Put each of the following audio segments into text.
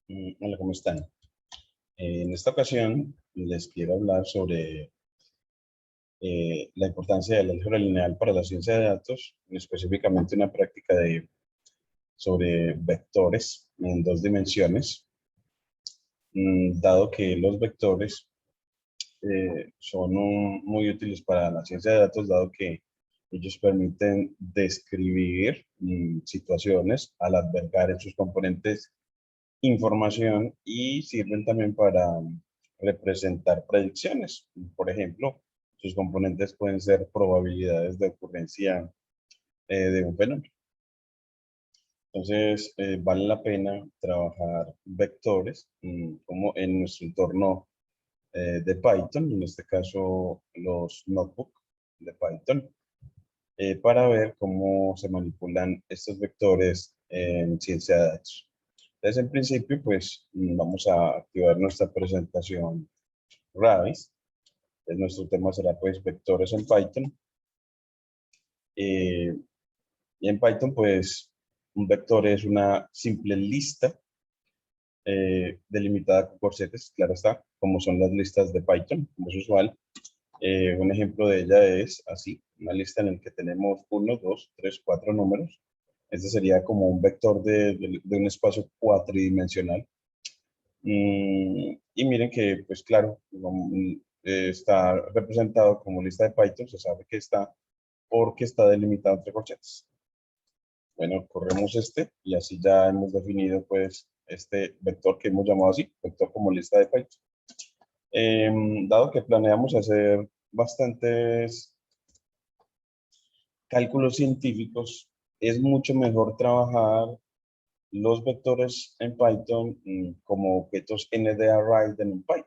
Hola, ¿cómo están? En esta ocasión les quiero hablar sobre la importancia del álgebra lineal para la ciencia de datos, específicamente una práctica sobre vectores en dos dimensiones, dado que los vectores son muy útiles para la ciencia de datos, dado que ellos permiten describir situaciones al albergar en sus componentes información y sirven también para representar predicciones. Por ejemplo, sus componentes pueden ser probabilidades de ocurrencia de un fenómeno. Entonces, vale la pena trabajar vectores como en nuestro entorno de Python, en este caso los notebooks de Python, para ver cómo se manipulan estos vectores en ciencia de datos. Entonces, en principio, pues vamos a activar nuestra presentación Ravis. Nuestro tema será pues vectores en Python. Eh, y en Python, pues un vector es una simple lista delimitada con corchetes, claro está, como son las listas de Python, como es usual. Un ejemplo de ella es así, una lista en la que tenemos 1, 2, 3, 4 números. Este sería como un vector de un espacio cuatridimensional. Y miren que, pues claro, está representado como lista de Python, se sabe que está porque está delimitado entre corchetes. Bueno, corremos este y así ya hemos definido pues este vector que hemos llamado así, vector como lista de Python. Dado que planeamos hacer bastantes cálculos científicos, es mucho mejor trabajar los vectores en Python como objetos ND-array de NumPy.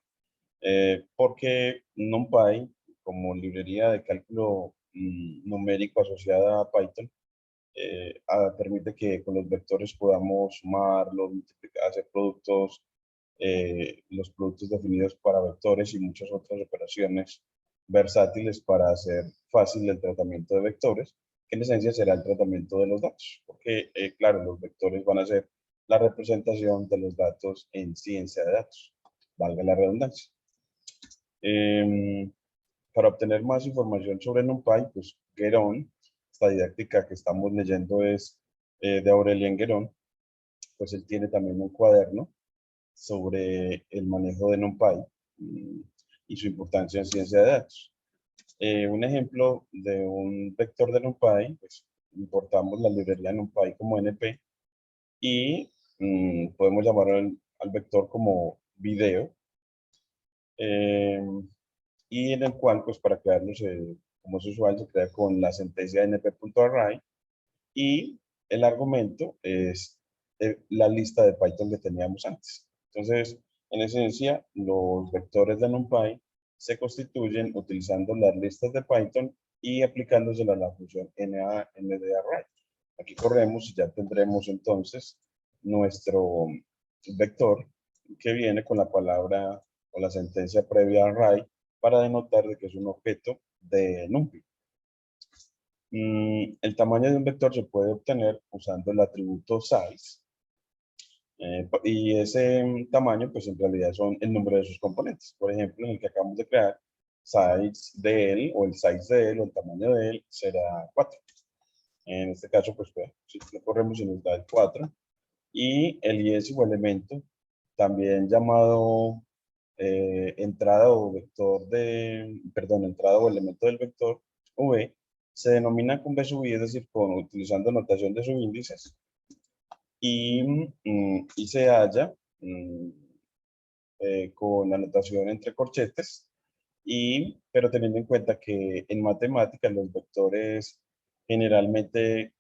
Porque NumPy, como librería de cálculo numérico asociada a Python, permite que con los vectores podamos sumarlos, multiplicar, hacer productos, los productos definidos para vectores y muchas otras operaciones versátiles para hacer fácil el tratamiento de vectores, que en esencia será el tratamiento de los datos, porque claro, los vectores van a ser la representación de los datos en ciencia de datos, valga la redundancia. Em, para obtener más información sobre NumPy, pues Guerón, esta didáctica que estamos leyendo es de Aurélien Guerón, pues él tiene también un cuaderno sobre el manejo de NumPy y su importancia en ciencia de datos. Un ejemplo de un vector de NumPy, pues importamos la librería NumPy como NP y podemos llamar al vector como video. Eh, y en el cual, pues para crearnos, como es usual, se crea con la sentencia np.array y el argumento es la lista de Python que teníamos antes. Entonces, en esencia, los vectores de NumPy se constituyen utilizando las listas de Python y aplicándosela a la función ND-array. Aquí corremos y ya tendremos entonces nuestro vector que viene con la palabra o la sentencia previa array para denotar de que es un objeto de NumPy. El tamaño de un vector se puede obtener usando el atributo size. Y ese tamaño, pues en realidad son el número de sus componentes. Por ejemplo, en el que acabamos de crear, size de él, o el size de él, o el tamaño de él, será 4. En este caso, pues, si lo corremos y nos da el 4. Y el IS o elemento, también llamado entrada o vector entrada o elemento del vector V, se denomina con V sub I, es decir, utilizando notación de subíndices, y se halla con la notación entre corchetes, pero teniendo en cuenta que en matemáticas los vectores generalmente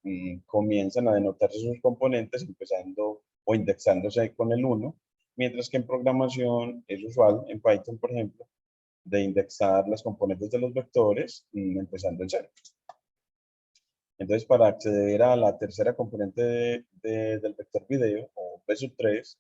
comienzan a denotarse sus componentes empezando o indexándose con el 1, mientras que en programación es usual, en Python, por ejemplo, de indexar las componentes de los vectores empezando en 0. Entonces, para acceder a la tercera componente del vector video, o v sub 3,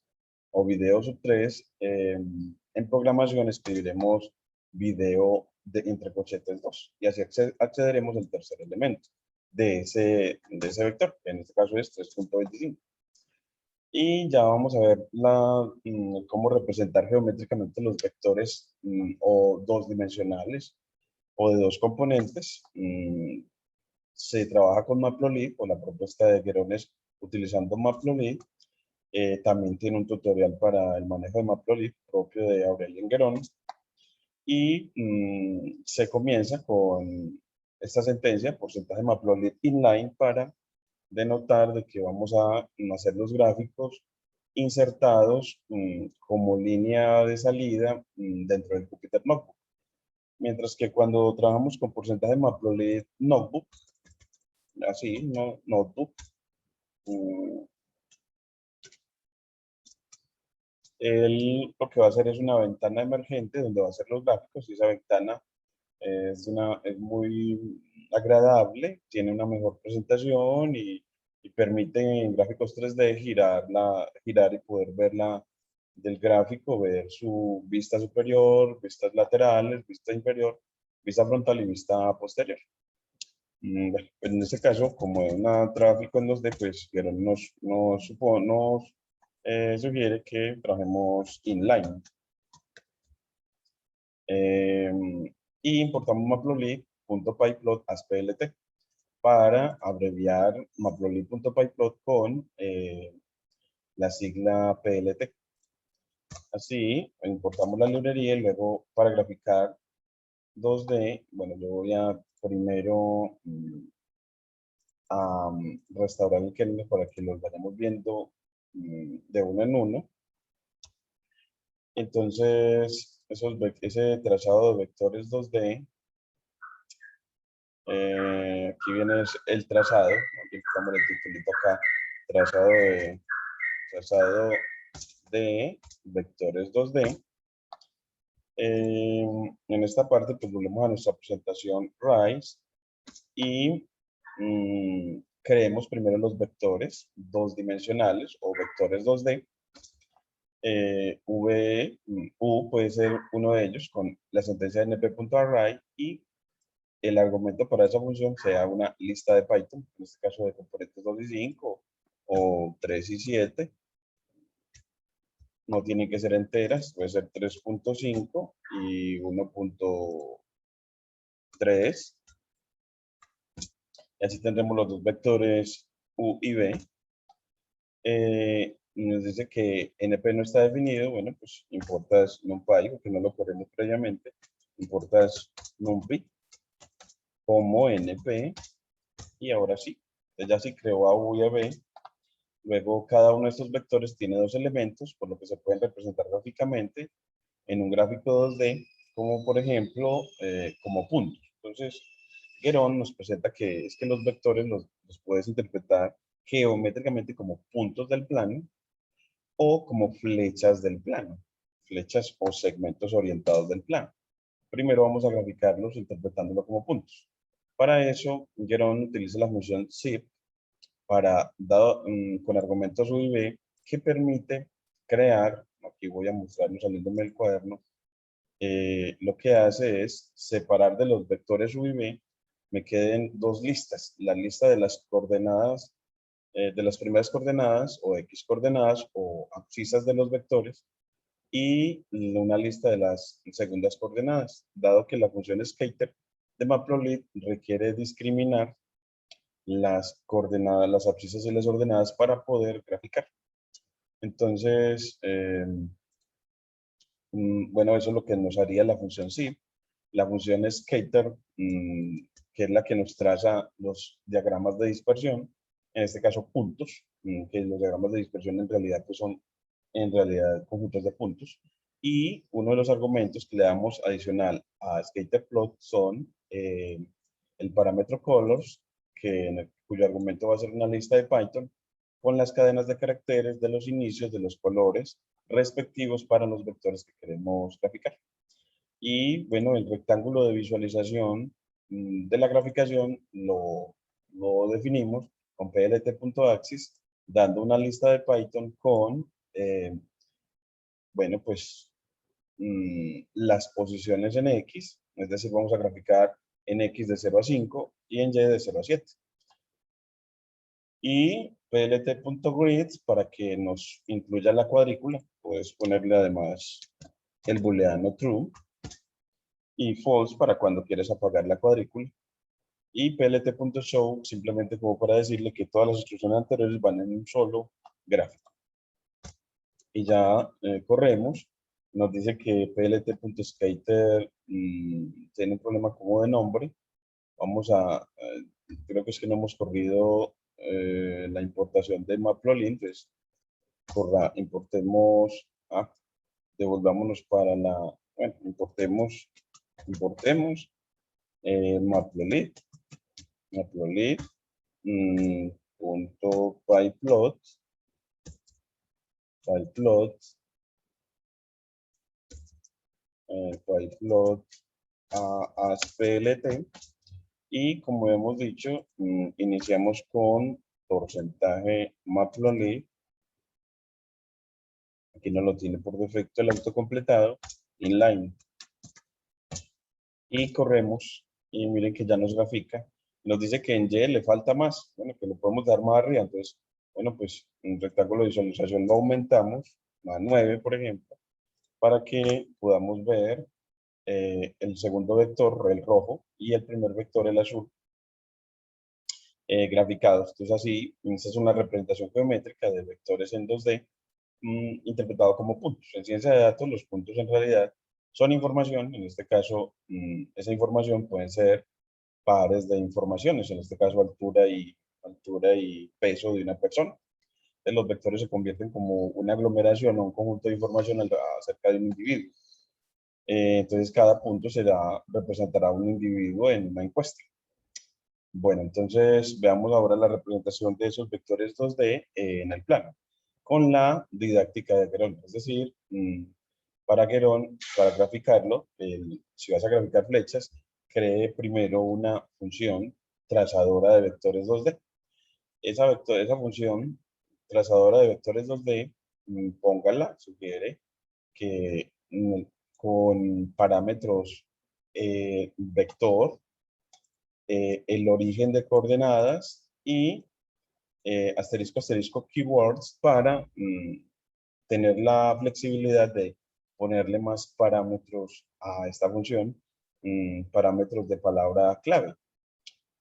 o video sub 3, en programación escribiremos video entre corchetes 2, y así accederemos al tercer elemento de ese vector, que en este caso es 3.25. Y ya vamos a ver cómo representar geométricamente los vectores o dos dimensionales o de dos componentes. Se trabaja con Matplotlib o la propuesta de Guerón es utilizando Matplotlib. También tiene un tutorial para el manejo de Matplotlib propio de Aurelien Guerón. Y se comienza con esta sentencia, porcentaje Matplotlib inline, para denotar de que vamos a hacer los gráficos insertados como línea de salida dentro del Jupyter Notebook. Mientras que cuando trabajamos con porcentaje Matplotlib Notebook, así, no, Notebook, mm, él lo que va a hacer es una ventana emergente donde va a hacer los gráficos, y esa ventana es muy agradable, tiene una mejor presentación y permite en gráficos 3D girar y poder verla del gráfico, ver su vista superior, vistas laterales, vista inferior, vista frontal y vista posterior. Bueno, en este caso, como es un tráfico en 2D, pues pero nos sugiere que trabajemos inline. Eh, y importamos matplotlib.pyplot as plt para abreviar matplotlib.pyplot con la sigla plt. Así, importamos la librería y luego para graficar 2D, bueno, yo voy a primero a restaurar el kernel para que los vayamos viendo de uno en uno. Entonces, ese trazado de vectores 2D, aquí viene el trazado, aquí estamos el titulito acá, trazado de vectores 2D. En esta parte, pues volvemos a nuestra presentación RISE y creemos primero los vectores dos dimensionales o vectores 2D. U puede ser uno de ellos con la sentencia de np.array y el argumento para esa función sea una lista de Python, en este caso de componentes 2 y 5 o 3 y 7. No tienen que ser enteras, puede ser 3.5 y 1.3. Y así tendremos los dos vectores U y B. Nos dice que NP no está definido, bueno, pues importas NumPy, porque no lo corremos previamente, importas NumPy como NP, y ahora sí, ya sí creó a U y a B. Luego cada uno de estos vectores tiene dos elementos, por lo que se pueden representar gráficamente en un gráfico 2D, como por ejemplo, como puntos. Entonces, Guerón nos presenta que es que los vectores los puedes interpretar geométricamente como puntos del plano o como flechas del plano, flechas o segmentos orientados del plano. Primero vamos a graficarlos interpretándolo como puntos. Para eso, Guerón utiliza la función zip con argumentos U y B que permite crear, aquí voy a mostrarlo saliéndome del cuaderno, lo que hace es separar de los vectores U y B, me queden dos listas, la lista de las coordenadas, de las primeras coordenadas o X coordenadas o abscisas de los vectores y una lista de las segundas coordenadas, dado que la función scatter de Matplotlib requiere discriminar las coordenadas, las abscisas y las ordenadas para poder graficar. Entonces, bueno, eso es lo que nos haría la función zip. La función scatter, que es la que nos traza los diagramas de dispersión, en este caso puntos, que los diagramas de dispersión en realidad pues son en realidad conjuntos de puntos. Y uno de los argumentos que le damos adicional a scatterplot son el parámetro colors, cuyo argumento va a ser una lista de Python con las cadenas de caracteres de los inicios de los colores respectivos para los vectores que queremos graficar. Y bueno, el rectángulo de visualización de la graficación lo definimos con plt.axis, dando una lista de Python con, bueno, pues las posiciones en X, es decir, vamos a graficar en X de 0 a 5 y en Y de 0 a 7. Y plt.grid para que nos incluya la cuadrícula. Puedes ponerle además el booleano true y false para cuando quieres apagar la cuadrícula. Y plt.show simplemente como para decirle que todas las instrucciones anteriores van en un solo gráfico. Y ya corremos. Nos dice que plt.skater tiene un problema como de nombre. Vamos creo que es que no hemos corrido la importación de Matplotlib. Entonces, importemos, devolvámonos para bueno, importemos Matplotlib, punto pyplot, pyplot as plt, y como hemos dicho, iniciamos con porcentaje Matplotlib. Aquí no lo tiene por defecto el autocompletado, inline. Y corremos, y miren que ya nos grafica. Nos dice que en Y le falta más, bueno, que le podemos dar más arriba. Entonces, bueno, pues un rectángulo de visualización lo aumentamos a 9, por ejemplo, para que podamos ver el segundo vector, el rojo, y el primer vector, el azul, graficados. Entonces, así, esta es una representación geométrica de vectores en 2D, interpretado como puntos. En ciencia de datos, los puntos en realidad son información. En este caso, esa información pueden ser pares de informaciones, en este caso altura y peso de una persona. Entonces, los vectores se convierten como una aglomeración o un conjunto de información acerca de un individuo. Entonces, cada punto representará un individuo en una encuesta. Bueno, entonces veamos ahora la representación de esos vectores 2D en el plano, con la didáctica de Guerón. Es decir, para Guerón, para graficarlo, si vas a graficar flechas, cree primero una función trazadora de vectores 2D. Esa función trazadora de vectores 2D, póngala, sugiere que con parámetros vector, el origen de coordenadas y asterisco, asterisco, keywords para tener la flexibilidad de ponerle más parámetros a esta función, parámetros de palabra clave,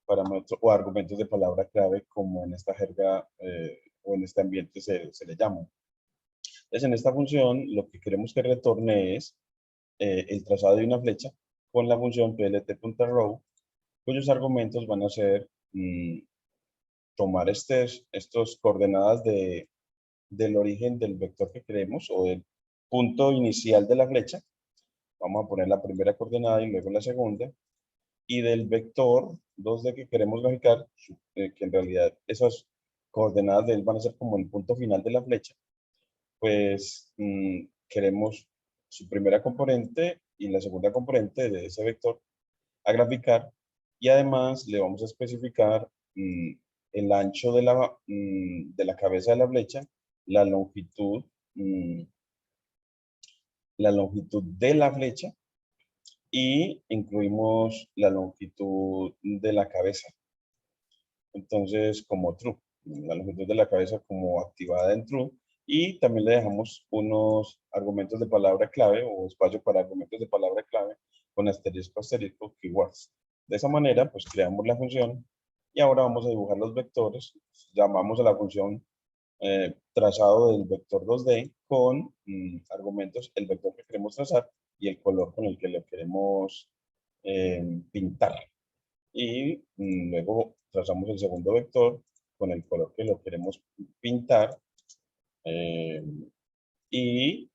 parámetros o argumentos de palabra clave, como en esta jerga o en este ambiente se le llama. Entonces, en esta función, lo que queremos que retorne es el trazado de una flecha con la función plt.row, cuyos argumentos van a ser tomar estos coordenadas del origen del vector que queremos o del punto inicial de la flecha. Vamos a poner la primera coordenada y luego la segunda. Y del vector 2D que queremos graficar, que en realidad esas coordenadas de él van a ser como el punto final de la flecha, pues queremos su primera componente y la segunda componente de ese vector a graficar, y además le vamos a especificar el ancho de la cabeza de la flecha, la longitud, de la flecha, y incluimos la longitud de la cabeza. Entonces, como true, la longitud de la cabeza como activada en true, y también le dejamos unos argumentos de palabra clave o espacio para argumentos de palabra clave con asterisco, asterisco, keywords. De esa manera, pues creamos la función y ahora vamos a dibujar los vectores. Llamamos a la función trazado del vector 2D con argumentos, el vector que queremos trazar y el color con el que lo queremos pintar. Y luego trazamos el segundo vector con el color que lo queremos pintar. Y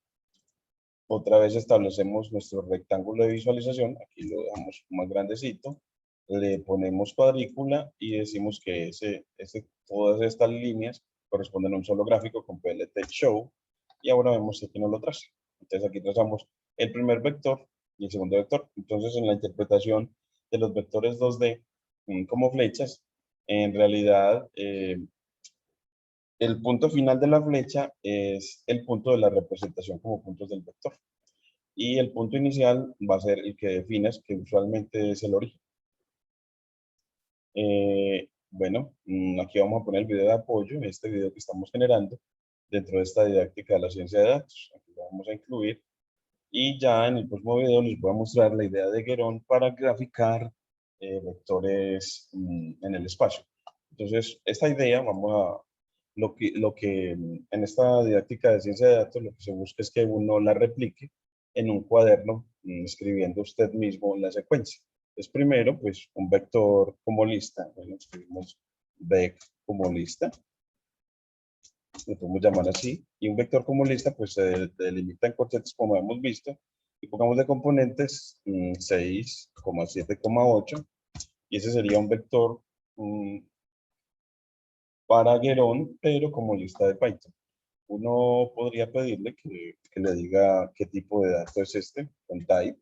otra vez establecemos nuestro rectángulo de visualización. Aquí lo dejamos más grandecito. Le ponemos cuadrícula y decimos que todas estas líneas corresponden a un solo gráfico con PLT Show. Y ahora vemos que aquí no lo traza. Entonces aquí trazamos el primer vector y el segundo vector. Entonces, en la interpretación de los vectores 2D como flechas, en realidad el punto final de la flecha es el punto de la representación como puntos del vector. Y el punto inicial va a ser el que defines, que usualmente es el origen. bueno, aquí vamos a poner el video de apoyo, este video que estamos generando dentro de esta didáctica de la ciencia de datos. Aquí lo vamos a incluir. Y ya en el próximo video les voy a mostrar la idea de Guerón para graficar vectores en el espacio. Entonces, esta idea, lo que en esta didáctica de ciencia de datos, lo que se busca es que uno la replique en un cuaderno, escribiendo usted mismo la secuencia. Entonces, primero, pues, un vector como lista. Bueno, escribimos vec como lista. Lo podemos llamar así, y un vector como lista pues se delimita en corchetes como hemos visto, y pongamos de componentes 6,7,8, y ese sería un vector para Guerón, pero como lista de Python. Uno podría pedirle que le diga qué tipo de dato es este, con type,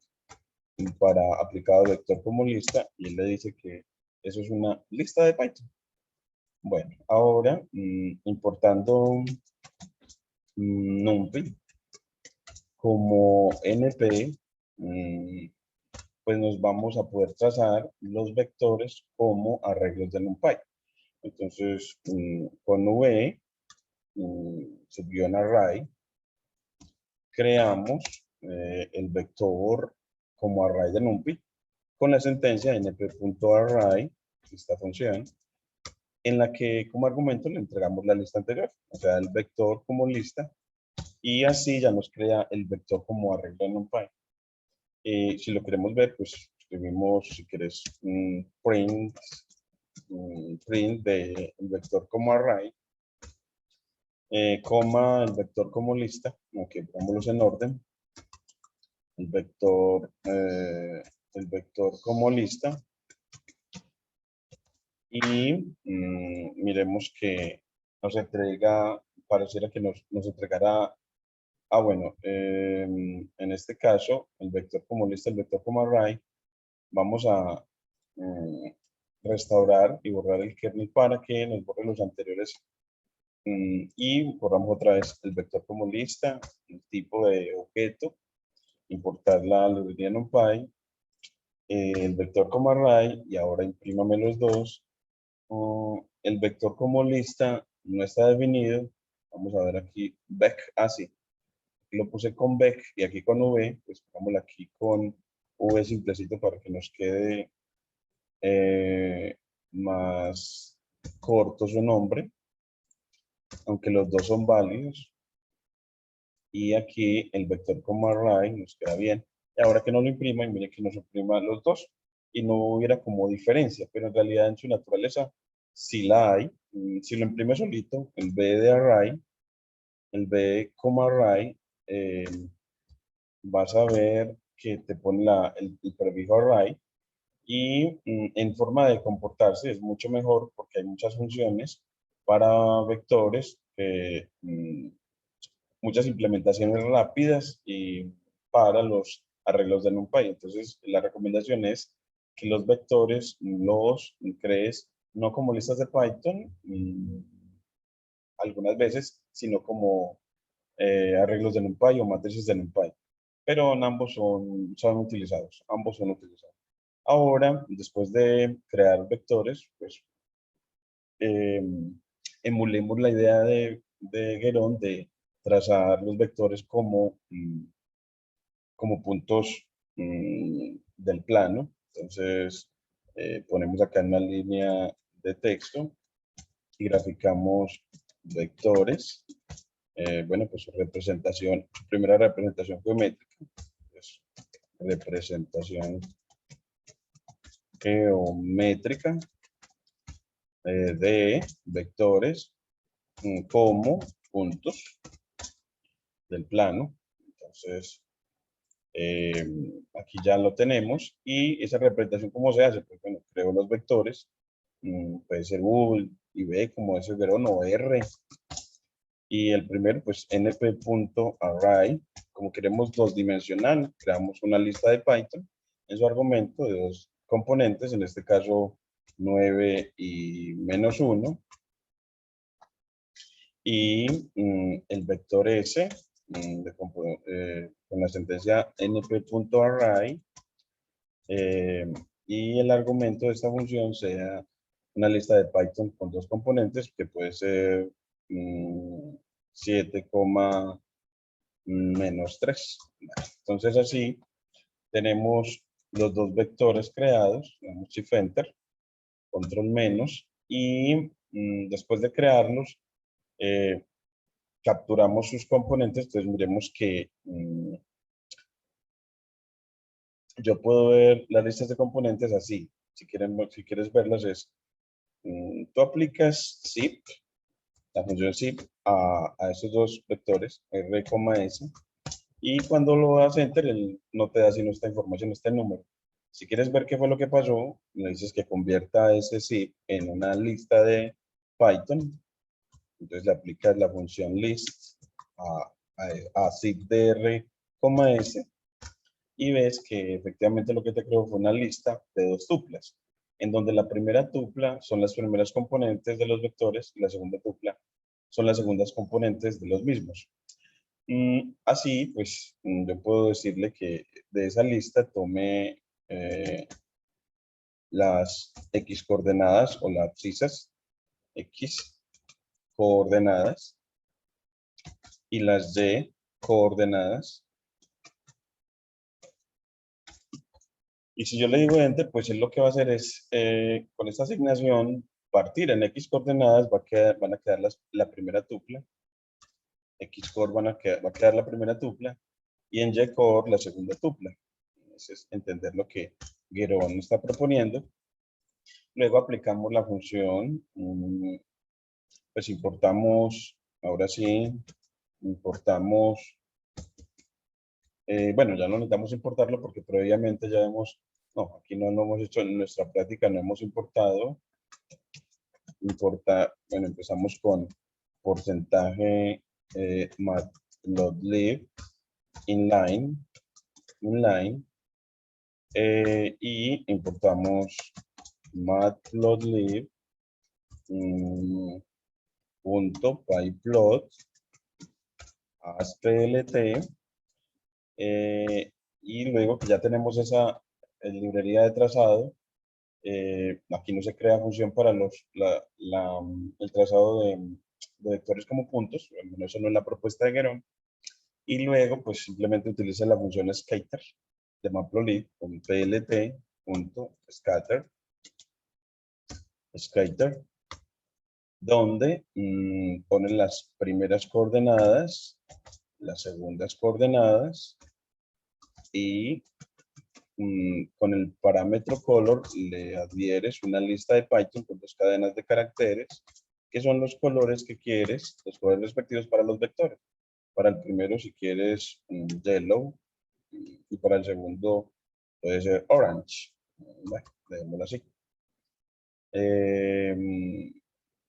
para aplicado al vector como lista, y él le dice que eso es una lista de Python. Bueno, ahora importando NumPy como NP, pues nos vamos a poder trazar los vectores como arreglos de NumPy. Entonces, con V, subguión-array, creamos el vector como array de NumPy con la sentencia np.array, esta función, en la que como argumento le entregamos la lista anterior, o sea, el vector como lista, y así ya nos crea el vector como arreglo de NumPy. Si lo queremos ver, pues escribimos, si quieres, print de el vector como array, coma el vector como lista, aunque pongámoslos en orden, el vector como lista, y miremos que nos entrega, pareciera que nos entregará, bueno, en este caso, el vector como lista, el vector como array, vamos a restaurar y borrar el kernel para que nos borre los anteriores, y borramos otra vez el vector como lista, el tipo de objeto, importar la librería NumPy, el vector como array, y ahora imprímame los dos. El vector como lista no está definido, vamos a ver aquí, vec, así. Lo puse con vec y aquí con v, pues pongámoslo aquí con v simplecito para que nos quede más corto su nombre, aunque los dos son válidos. Y aquí el vector como array nos queda bien. Y ahora que no lo imprima, y mire que nos imprima los dos. Y no hubiera como diferencia, pero en realidad en su naturaleza sí la hay. Si lo imprime solito, el b de array, el b como array, vas a ver que te pone el prefijo array, y en forma de comportarse es mucho mejor porque hay muchas funciones para vectores, muchas implementaciones rápidas y para los arreglos de NumPy. Entonces, la recomendación es que los vectores los crees no como listas de Python, algunas veces, sino como arreglos de NumPy o matrices de NumPy. Pero en ambos son utilizados, ambos son utilizados. Ahora, después de crear vectores, pues emulemos la idea de Guerón de trazar los vectores como puntos del plano. Entonces, ponemos acá en una línea de texto y graficamos vectores. Bueno, pues representación, primera representación geométrica, pues, representación geométrica de vectores como puntos del plano. Entonces, aquí ya lo tenemos, y esa representación, ¿cómo se hace? Pues bueno, creo los vectores, puede ser U y B como ese Guerón, o R, y el primero pues np.array, como queremos dos dimensional, creamos una lista de Python en su argumento de dos componentes, en este caso 9 y -1, y el vector S con la sentencia np.array, y el argumento de esta función sea una lista de Python con dos componentes que puede ser 7, menos 3. Entonces así tenemos los dos vectores creados, damos Shift Enter, Control menos, y después de crearlos, capturamos sus componentes. Entonces miremos que yo puedo ver las listas de componentes así. Si quieres verlas es, tú aplicas zip, la función zip a esos dos vectores, r, s, y cuando lo das enter, él no te da sino esta información, este número. Si quieres ver qué fue lo que pasó, le dices que convierta ese zip en una lista de Python. Entonces le aplicas la función list a zip de r, s, y ves que efectivamente lo que te creó fue una lista de dos tuplas, en donde la primera tupla son las primeras componentes de los vectores y la segunda tupla son las segundas componentes de los mismos. Así, pues, yo puedo decirle que de esa lista tome las X coordenadas o las abscisas X coordenadas y las Y coordenadas. Y si yo le digo enter, pues él lo que va a hacer es, con esta asignación, partir en X coordenadas, van a quedar la primera tupla. X core va a quedar la primera tupla. Y en Y core la segunda tupla. Eso es entender lo que Guerón está proponiendo. Luego aplicamos la función, pues importamos, ahora sí, importamos, bueno, ya no necesitamos importarlo porque previamente ya hemos, no, aquí no lo hemos hecho en nuestra práctica, no hemos importado. Bueno, empezamos con porcentaje matplotlib inline, y importamos matplotlib .pyplot as plt, y luego que ya tenemos esa librería de trazado, aquí no se crea función para el trazado de vectores como puntos, bueno, eso no es la propuesta de Guerón, y luego pues simplemente utiliza la función scatter de matplotlib con plt.scatter, donde ponen las primeras coordenadas, las segundas coordenadas, y con el parámetro color le adhieres una lista de Python con dos cadenas de caracteres, que son los colores que quieres, los colores respectivos para los vectores. Para el primero, si quieres yellow, y para el segundo puede ser orange. Bueno, dejémoslo así.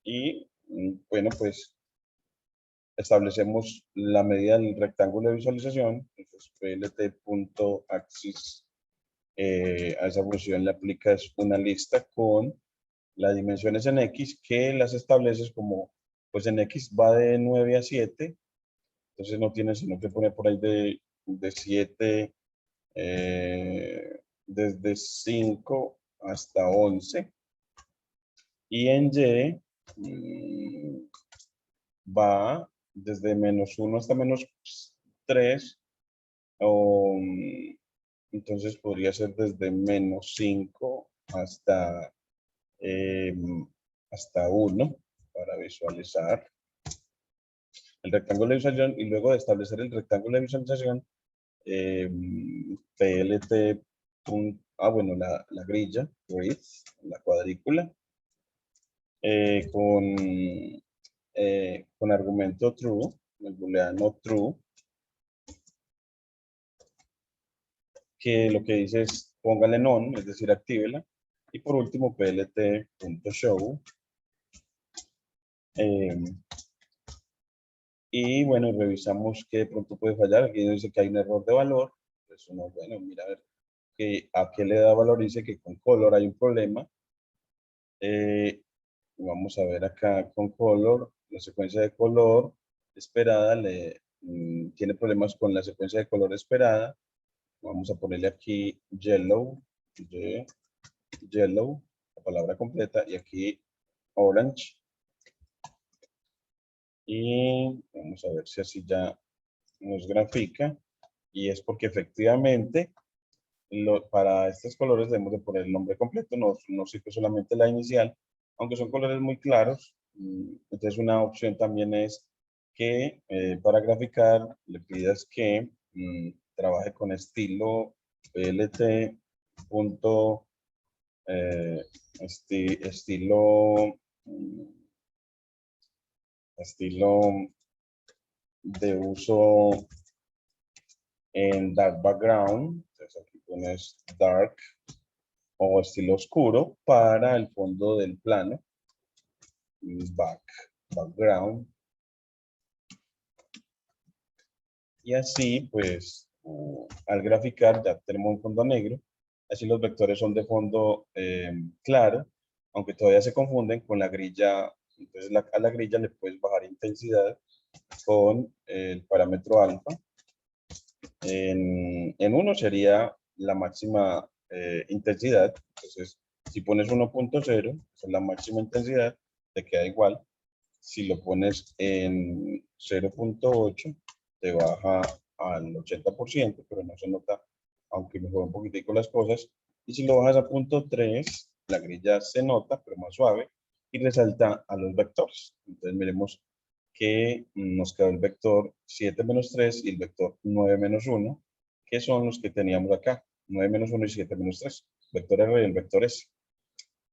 Y bueno, pues establecemos la medida del rectángulo de visualización. Entonces, plt.axis, a esa función le aplicas una lista con las dimensiones en X, que las estableces como, pues en X va de 9 a 7, entonces no tienes sino que poner por ahí de 7, desde 5 hasta 11, y en Y va desde -1 hasta -3, o entonces podría ser desde -5 hasta 1 para visualizar el rectángulo de visualización. Y luego de establecer el rectángulo de visualización, plt. Bueno, la grilla, grid, la cuadrícula, con argumento true, el booleano true, que lo que dice es póngale none, es decir, actívela. Y por último, plt.show. Y bueno, revisamos que de pronto puede fallar. Aquí dice que hay un error de valor. Pues uno, bueno, mira a ver a qué le da valor. Dice que con color hay un problema. Vamos a ver acá con color, la secuencia de color esperada tiene problemas con la secuencia de color esperada. Vamos a ponerle aquí yellow, yellow, palabra completa y aquí orange. Y vamos a ver si así ya nos grafica. Y es porque efectivamente para estos colores debemos de poner el nombre completo, no sirve solamente la inicial, aunque son colores muy claros. Entonces una opción también es que para graficar le pidas que trabaje con estilo PLT punto, estilo de uso en dark background. Entonces aquí pones dark o estilo oscuro para el fondo del plano. Background. Y así, pues, al graficar ya tenemos un fondo negro. Así los vectores son de fondo claro, aunque todavía se confunden con la grilla. Entonces a la grilla le puedes bajar intensidad con el parámetro alfa. En uno sería la máxima intensidad. Entonces, si pones 1.0, es la máxima intensidad, te queda igual. Si lo pones en 0.8, te baja al 80%, pero no se nota, aunque mejora un poquitico las cosas. Y si lo bajas a 0.3, la grilla se nota, pero más suave, y resalta a los vectores. Entonces miremos que nos quedó el vector 7 menos 3 y el vector 9 menos 1, que son los que teníamos acá, 9 menos 1 y 7 menos 3, vector R y el vector S.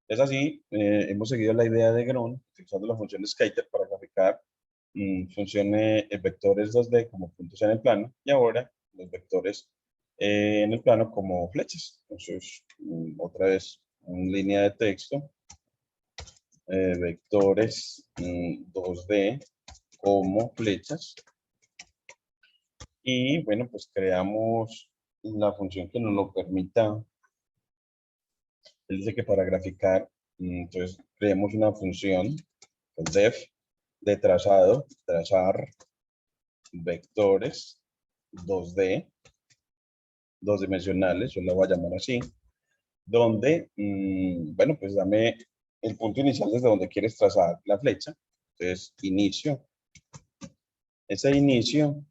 Es así, hemos seguido la idea de Gron, utilizando la función scatter para graficar funciones vectores 2D como puntos en el plano, y ahora los vectores en el plano como flechas. Entonces, otra vez, una línea de texto, vectores 2D como flechas. Y bueno, pues creamos la función que nos lo permita. Él dice que para graficar, entonces creemos una función, def, de trazado, trazar vectores 2D, dos dimensionales, yo la voy a llamar así, donde, bueno, pues dame el punto inicial desde donde quieres trazar la flecha. Entonces, inicio. Ese inicio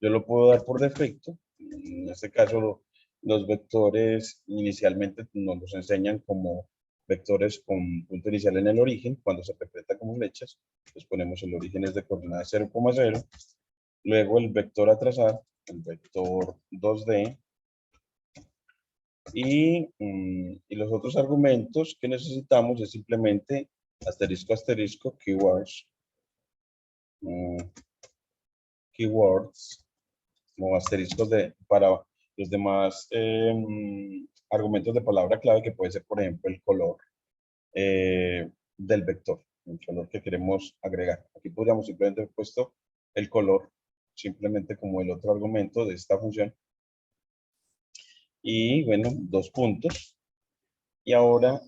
yo lo puedo dar por defecto. En este caso, los vectores inicialmente nos los enseñan como vectores con punto inicial en el origen. Cuando se interpreta como flechas, pues ponemos el origen es de coordenada 0,0. Luego el vector a trazar, el vector 2D. Y los otros argumentos que necesitamos es simplemente asterisco, asterisco, keywords. Keywords como asteriscos para los demás argumentos de palabra clave, que puede ser, por ejemplo, el color del vector, el color que queremos agregar. Aquí podríamos simplemente haber puesto el color, simplemente como el otro argumento de esta función. Y bueno, dos puntos. Y ahora,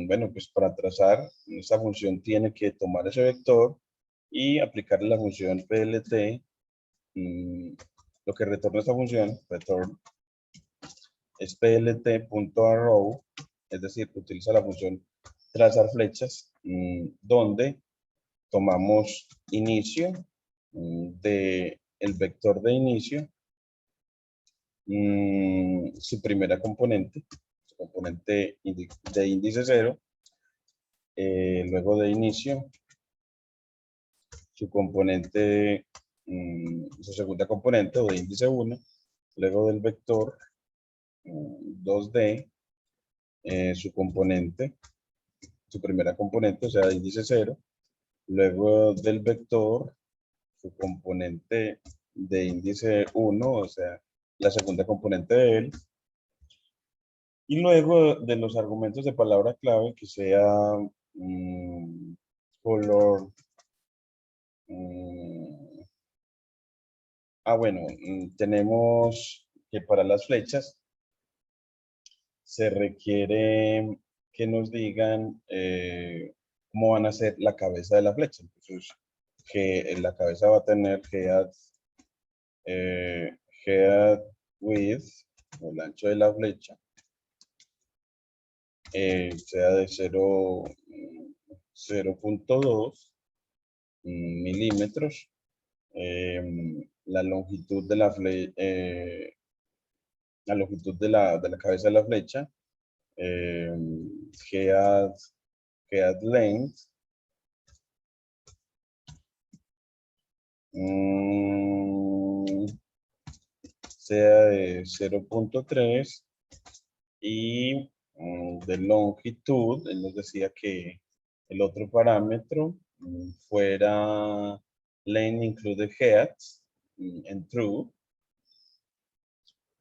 bueno, pues para trazar, esta función tiene que tomar ese vector y aplicarle la función PLT. Lo que retorna esta función, return, es plt.arrow, es decir, utiliza la función trazar flechas, donde tomamos inicio de el vector de inicio, su primera componente, su componente de índice 0, luego de inicio, su componente, su segunda componente o de índice 1, luego del vector 2D, su componente, su primera componente, o sea, de índice 0, luego del vector, su componente de índice 1, o sea, la segunda componente de él, y luego de los argumentos de palabra clave que sea color, bueno, tenemos que para las flechas se requiere que nos digan cómo van a ser la cabeza de la flecha. Entonces, que la cabeza va a tener head width, o el ancho de la flecha, sea de 0.2 milímetros. La longitud de la longitud de la cabeza de la flecha, eh, head, head length, sea de 0.3 y de longitud, él nos decía que el otro parámetro fuera length include head en true.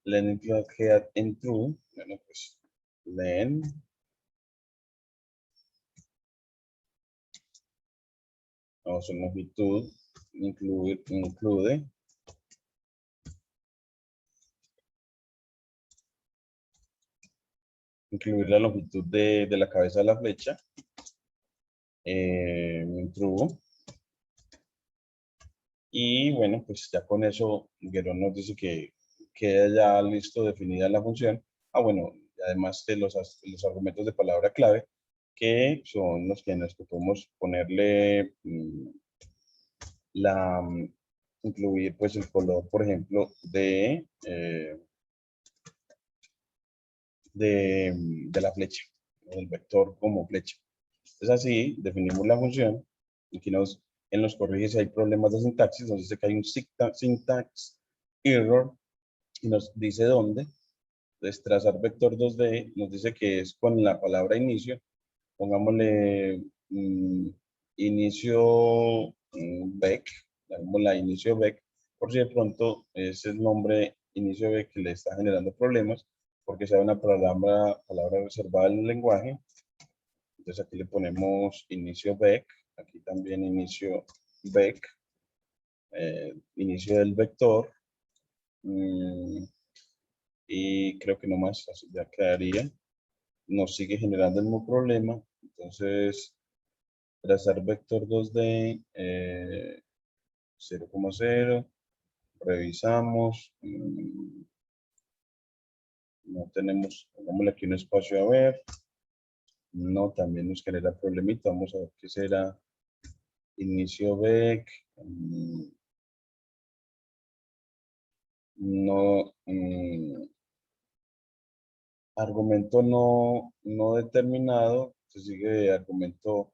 Length include head en true. Bueno, pues length o su longitud incluye incluir la longitud de la cabeza de la flecha en true. Y bueno, pues ya con eso Guerrero nos dice que queda ya listo definida la función. Bueno, además de los argumentos de palabra clave, que son los que nos podemos ponerle incluir pues el color, por ejemplo, de la flecha, el vector como flecha. Es así, definimos la función y aquí en los corrige si hay problemas de sintaxis, nos dice que hay un syntax error y nos dice dónde. Entonces, trazar vector 2D nos dice que es con la palabra inicio. Pongámosle inicio bec, la inicio bec, por si de pronto es el nombre inicio bec que le está generando problemas, porque sea una palabra reservada en el lenguaje. Entonces aquí le ponemos inicio bec, aquí también inicio bec, inicio del vector, y creo que no más, así ya quedaría. Nos sigue generando el mismo problema, entonces trazar vector 2D 0,0, revisamos, no tenemos, pongámosle aquí un espacio a ver, no, también nos genera problemita, vamos a ver qué será inicio bec, no, argumento no determinado, se sigue de argumento,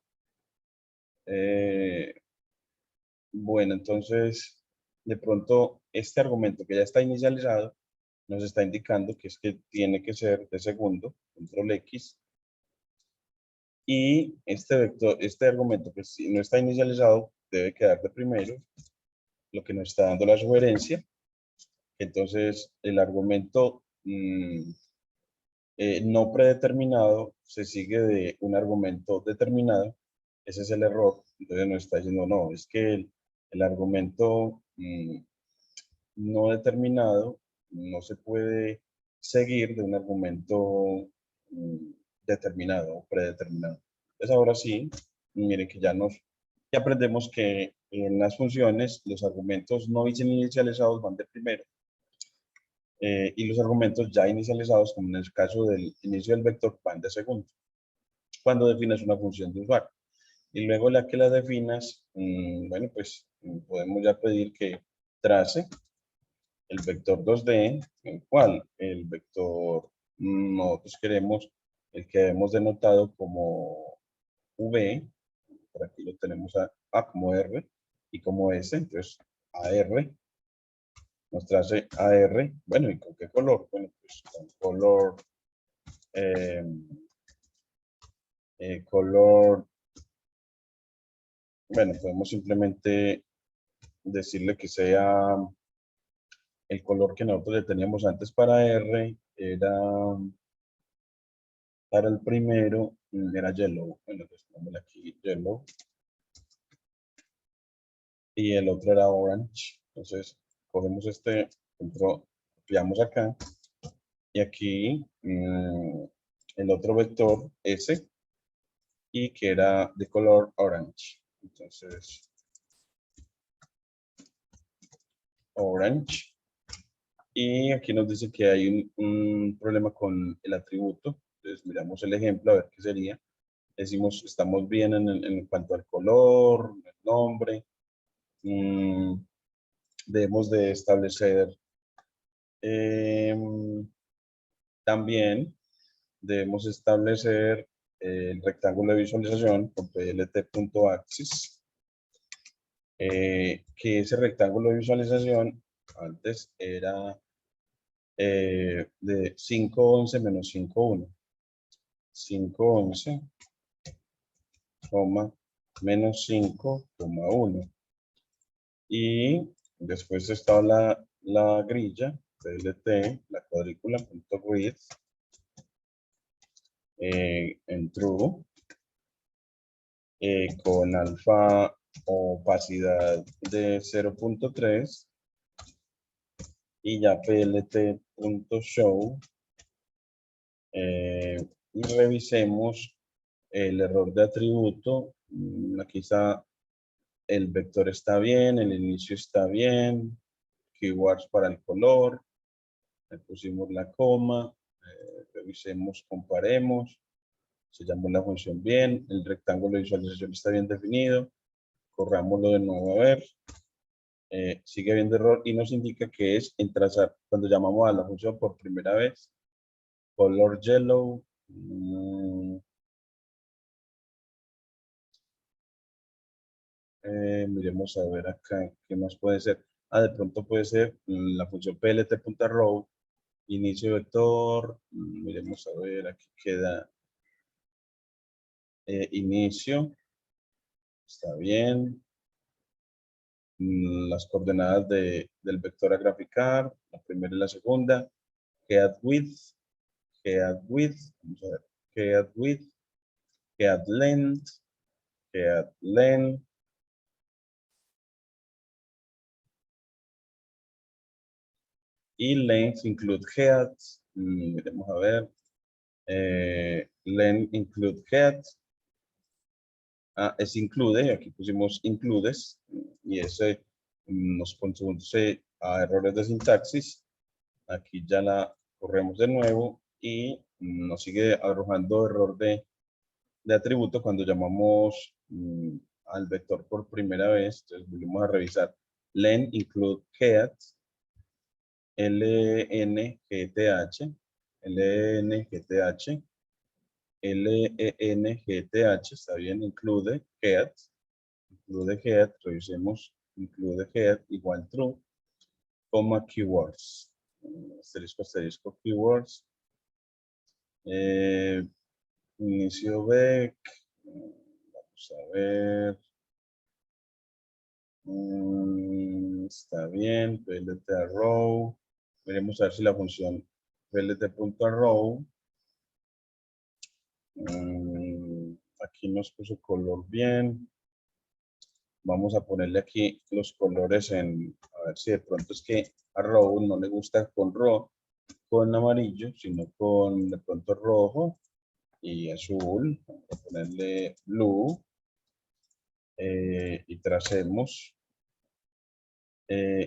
bueno, entonces de pronto este argumento que ya está inicializado nos está indicando que es que tiene que ser de segundo, control X, y este vector, este argumento que si no está inicializado debe quedar de primero, lo que nos está dando la sugerencia. Entonces el argumento no predeterminado se sigue de un argumento determinado. Ese es el error. Entonces nos está diciendo, no, es que el argumento no determinado no se puede seguir de un argumento determinado o predeterminado. Entonces ahora sí, miren que ya aprendemos que en las funciones los argumentos no inicializados van de primero y los argumentos ya inicializados, como en el caso del inicio del vector, van de segundo, cuando defines una función de usuario. Y luego la que la definas, bueno, pues podemos ya pedir que trace el vector 2D, el cual el vector nosotros queremos el que hemos denotado como V, por aquí lo tenemos a como R y como S, entonces AR, nos trace AR, bueno, ¿y con qué color? Bueno, pues con color, eh, color, bueno, podemos simplemente decirle que sea el color que nosotros le teníamos antes para R, era para el primero, era yellow, bueno, pues pongámosle aquí yellow, y el otro era orange, entonces cogemos este, copiamos acá, y aquí el otro vector S, y que era de color orange. Entonces, orange. Y aquí nos dice que hay un problema con el atributo. Entonces miramos el ejemplo a ver qué sería. Decimos, estamos bien en cuanto al color, el nombre. Debemos de establecer también debemos establecer el rectángulo de visualización con plt.axis, que ese rectángulo de visualización antes era de 511 menos 51. 511, menos 5,1. Y después está la grilla, plt, la cuadrícula, punto width, en true, con alfa opacidad de 0.3 y ya plt.show, y revisemos el error de atributo. Aquí está, el vector está bien, el inicio está bien, keywords para el color, le pusimos la coma, revisemos, comparemos, se llamó la función bien, el rectángulo de visualización está bien definido, corrámoslo de nuevo a ver, sigue habiendo error y nos indica que es en trazar, cuando llamamos a la función por primera vez, color yellow, miremos a ver acá, ¿qué más puede ser? De pronto puede ser la función plt.row, inicio vector, miremos a ver, aquí queda inicio, está bien. Las coordenadas del vector a graficar, la primera y la segunda, head width, vamos a ver, head width, head length, y length include head, miremos a ver, length include head, es include, aquí pusimos includes, y ese nos conduce a errores de sintaxis. Aquí ya la corremos de nuevo y nos sigue arrojando error de atributo cuando llamamos al vector por primera vez. Entonces volvemos a revisar len include head, lngth, lngth, length, está bien, include head, revisemos, include head igual true, coma keywords, asterisco, keywords, inicio vec, vamos a ver, está bien, plt.row, veremos a ver si la función plt.row, aquí nos puso color bien, vamos a ponerle aquí los colores a ver si de pronto es que a row no le gusta con amarillo, sino con de pronto rojo y azul. Vamos a ponerle blue y tracemos.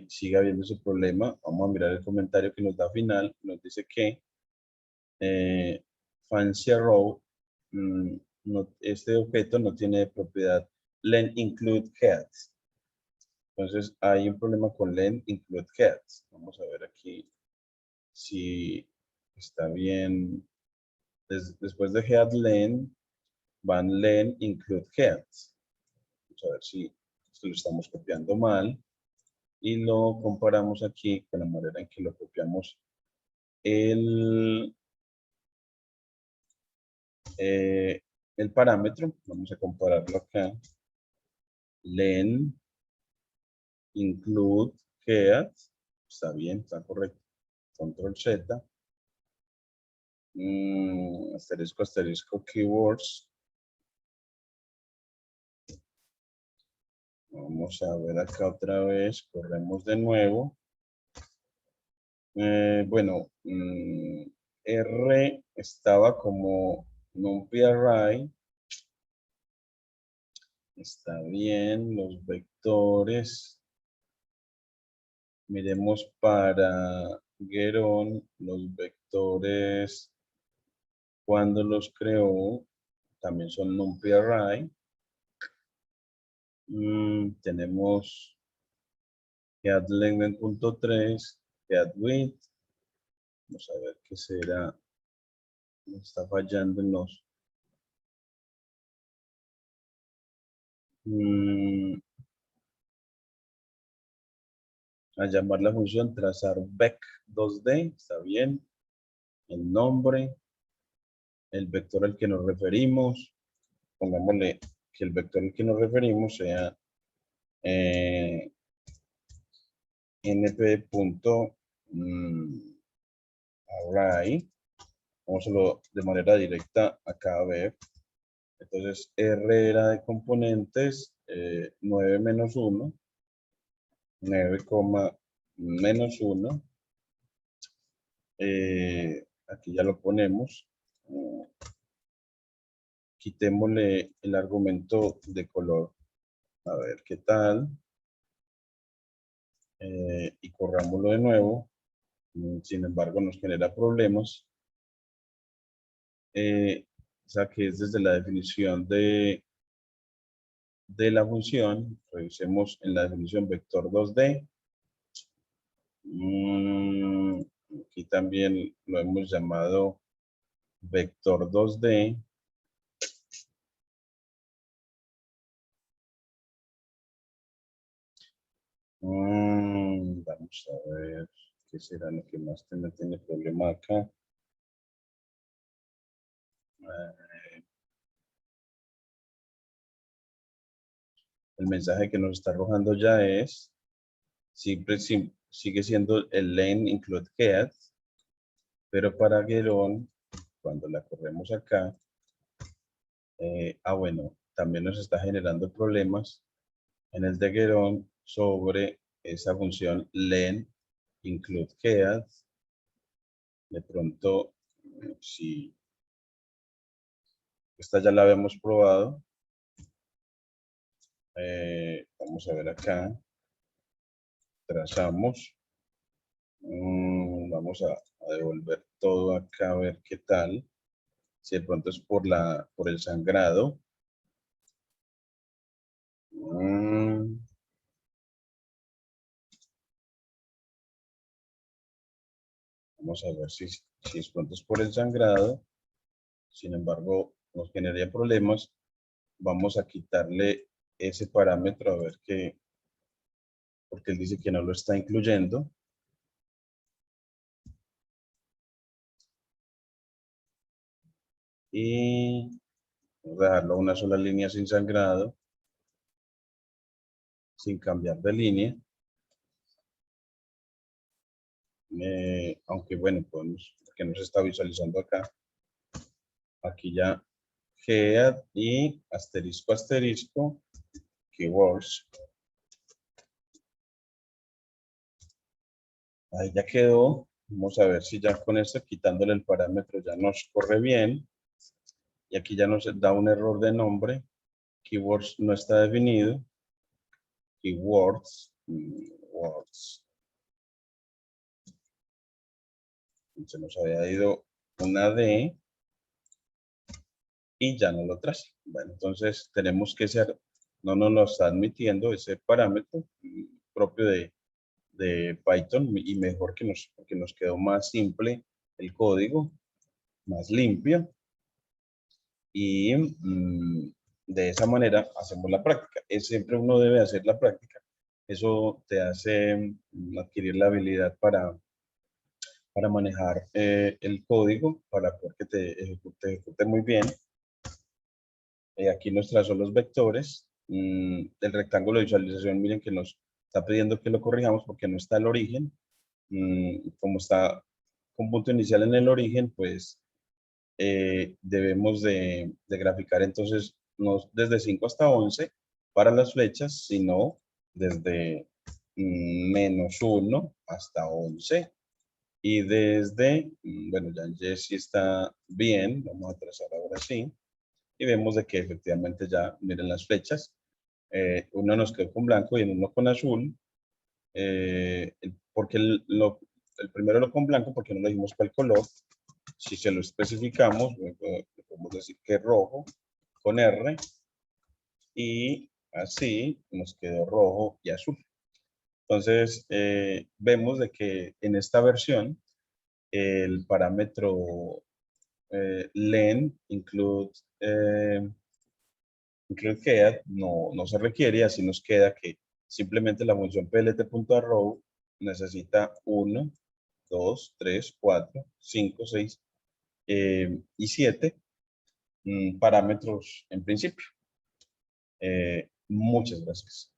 Sigue habiendo ese problema. Vamos a mirar el comentario que nos da final. Nos dice que fancy row, este objeto no tiene propiedad len include head. Entonces hay un problema con len include head. Vamos a ver aquí si está bien. Después de head len, van len include head. Vamos a ver si lo estamos copiando mal. Y lo comparamos aquí con la manera en que lo copiamos el parámetro. Vamos a compararlo acá. Len include head. Está bien, está correcto. Control Z. Asterisco, keywords. Vamos a ver acá otra vez. Corremos de nuevo. Bueno, R estaba como numpy array. Está bien, los vectores. Miremos para Geron los vectores cuando los creó, también son numpy array. Tenemos get length.3, get width. Vamos a ver qué será. Me está fallando en los. A llamar la función trazar vec 2D, está bien. El nombre, el vector al que nos referimos. Pongámosle que el vector al que nos referimos sea np.array. Vamos a hacerlo de manera directa acá a ver. Entonces, R era de componentes 9 menos 1. 9, menos 1. Aquí ya lo ponemos. Quitémosle el argumento de color. A ver qué tal. Y corrámoslo de nuevo. Sin embargo, nos genera problemas. O sea que es desde la definición de la función. Revisemos en la definición vector 2D. Aquí también lo hemos llamado vector 2D. Vamos a ver qué será lo que más tiene problema acá. El mensaje que nos está arrojando ya es, sigue siendo el len include get, pero para Geron, cuando la corremos acá, bueno, también nos está generando problemas en el de Geron sobre esa función len include get. De pronto, si esta ya la habíamos probado, vamos a ver acá, trazamos, vamos a devolver todo acá a ver qué tal, si de pronto es por el sangrado. Vamos a ver si de pronto es por el sangrado, sin embargo nos generaría problemas. Vamos a quitarle ese parámetro a ver qué, porque él dice que no lo está incluyendo. Y vamos a dejarlo una sola línea sin sangrado, sin cambiar de línea. Aunque bueno, podemos, que no se está visualizando acá. Aquí ya head y asterisco asterisco keywords. Ahí ya quedó. Vamos a ver si ya con esto, quitándole el parámetro, ya nos corre bien. Y aquí ya nos da un error de nombre. Keywords no está definido. Keywords. Words. Se nos había ido una D. Y ya no lo traza. Bueno, entonces tenemos que ser, no nos lo está admitiendo ese parámetro propio de Python y mejor porque nos quedó más simple el código, más limpio. Y de esa manera hacemos la práctica. Siempre uno debe hacer la práctica. Eso te hace adquirir la habilidad para manejar el código, para poder que te ejecute muy bien. Aquí nos trazó los vectores. El rectángulo de visualización, miren que nos está pidiendo que lo corrijamos porque no está el origen. Como está con punto inicial en el origen, pues debemos de graficar entonces no desde 5 hasta 11 para las flechas, sino desde -1 hasta 11. Y desde, bueno, ya sí está bien, vamos a trazar ahora sí. Y vemos de que efectivamente ya, miren las flechas, uno nos quedó con blanco y en uno con azul, porque el primero lo con blanco porque no le dimos cuál color, Si se lo especificamos, podemos decir que es rojo con R y así nos quedó rojo y azul. Entonces, vemos de que en esta versión el parámetro len include queda no se requiere, así nos queda que simplemente la función plt.arrow necesita 1, 2, 3, 4, 5, 6 y 7 parámetros en principio. Muchas gracias.